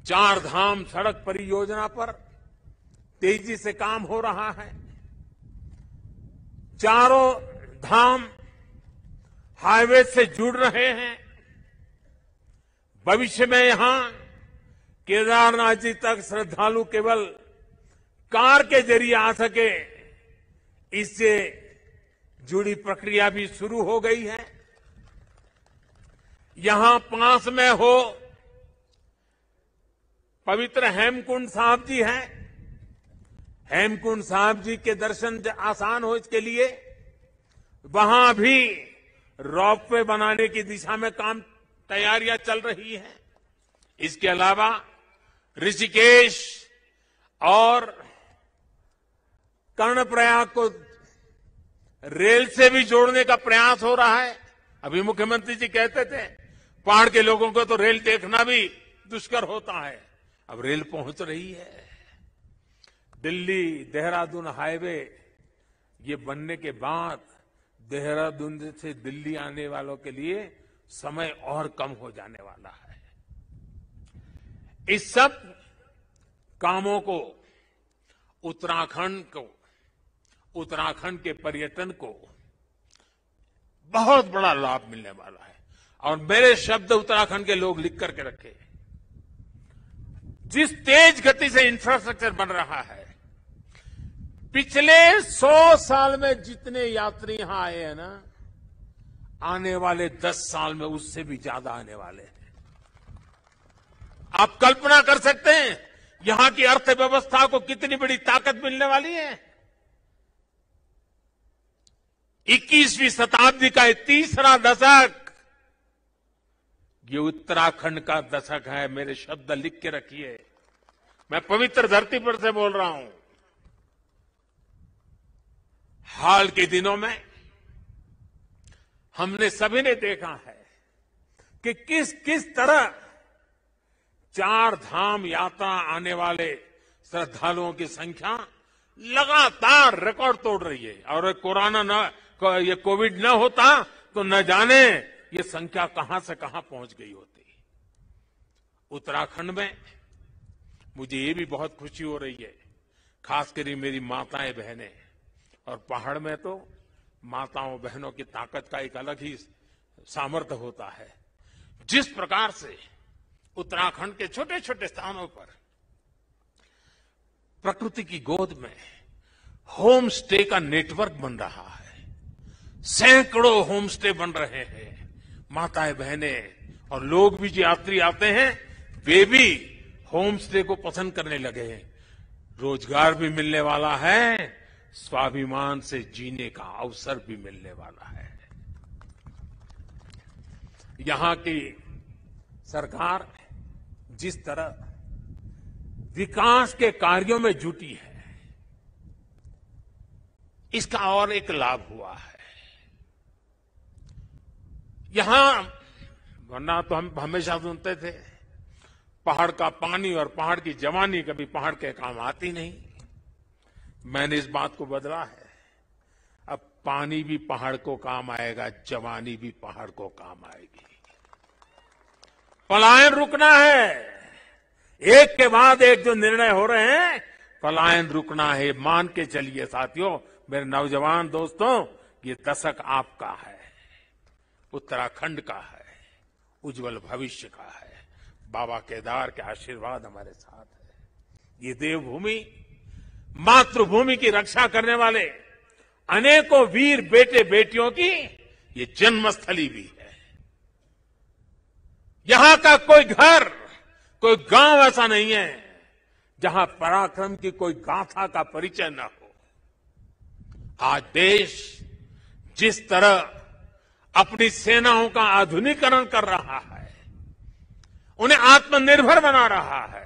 चार धाम सड़क परियोजना पर तेजी से काम हो रहा है। चारों धाम हाईवे से जुड़ रहे हैं। भविष्य में यहां केदारनाथ जी तक श्रद्धालु केवल कार के जरिए आ सके, इससे जुड़ी प्रक्रिया भी शुरू हो गई है। यहां पास में हो पवित्र हेमकुंड साहब जी हैं। हेमकुंड साहब जी के दर्शन आसान हो, इसके लिए वहां भी रोपवे बनाने की दिशा में तैयारियां चल रही हैं। इसके अलावा ऋषिकेश और कर्णप्रयाग को रेल से भी जोड़ने का प्रयास हो रहा है। अभी मुख्यमंत्री जी कहते थे पहाड़ के लोगों को तो रेल देखना भी दुष्कर होता है, अब रेल पहुंच रही है। दिल्ली देहरादून हाईवे ये बनने के बाद देहरादून से दिल्ली आने वालों के लिए समय और कम हो जाने वाला है। इस सब कामों को उत्तराखंड के पर्यटन को बहुत बड़ा लाभ मिलने वाला है। और मेरे शब्द उत्तराखंड के लोग लिख करके रखे। जिस तेज गति से इंफ्रास्ट्रक्चर बन रहा है, पिछले 100 साल में जितने यात्री यहां आए हैं ना, आने वाले 10 साल में उससे भी ज्यादा आने वाले हैं। आप कल्पना कर सकते हैं यहां की अर्थव्यवस्था को कितनी बड़ी ताकत मिलने वाली है। 21वीं शताब्दी का तीसरा दशक ये उत्तराखंड का दशक है। मेरे शब्द लिख के रखिए, मैं पवित्र धरती पर से बोल रहा हूं। हाल के दिनों में हमने सभी ने देखा है कि किस किस तरह चार धाम यात्रा आने वाले श्रद्धालुओं की संख्या लगातार रिकॉर्ड तोड़ रही है। और ये कोविड न होता तो न जाने ये संख्या कहां से कहां पहुंच गई होती। उत्तराखंड में मुझे ये भी बहुत खुशी हो रही है, खासकर मेरी माताएं बहनें। और पहाड़ में तो माताओं बहनों की ताकत का एक अलग ही सामर्थ्य होता है। जिस प्रकार से उत्तराखंड के छोटे छोटे स्थानों पर प्रकृति की गोद में होम स्टे का नेटवर्क बन रहा है, सैकड़ों होम स्टे बन रहे हैं। माताएं बहनें और लोग भी जो यात्री आते हैं वे भी होम स्टे को पसंद करने लगे हैं। रोजगार भी मिलने वाला है, स्वाभिमान से जीने का अवसर भी मिलने वाला है। यहां की सरकार जिस तरह विकास के कार्यों में जुटी है, इसका और एक लाभ हुआ है। यहां वरना तो हम हमेशा सुनते थे पहाड़ का पानी और पहाड़ की जवानी कभी पहाड़ के काम आती नहीं। मैंने इस बात को बदला है। अब पानी भी पहाड़ को काम आएगा, जवानी भी पहाड़ को काम आएगी। पलायन रुकना है। एक के बाद एक जो निर्णय हो रहे हैं, पलायन रुकना है। मान के चलिए साथियों, मेरे नौजवान दोस्तों, ये दशक आपका है, उत्तराखंड का है, उज्जवल भविष्य का है। बाबा केदार के आशीर्वाद हमारे साथ है। ये देवभूमि, मातृभूमि की रक्षा करने वाले अनेकों वीर बेटे बेटियों की ये जन्मस्थली भी है। यहां का कोई घर, कोई गांव ऐसा नहीं है जहां पराक्रम की कोई गाथा का परिचय न हो। आज देश जिस तरह अपनी सेनाओं का आधुनिकीकरण कर रहा है, उन्हें आत्मनिर्भर बना रहा है,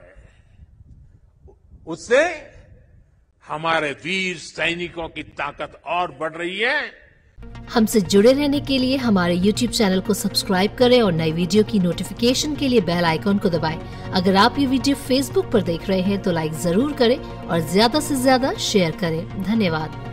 उससे हमारे वीर सैनिकों की ताकत और बढ़ रही है। हमसे जुड़े रहने के लिए हमारे YouTube चैनल को सब्सक्राइब करें और नई वीडियो की नोटिफिकेशन के लिए बेल आइकॉन को दबाएं। अगर आप ये वीडियो Facebook पर देख रहे हैं तो लाइक जरूर करें और ज्यादा से ज्यादा शेयर करें। धन्यवाद।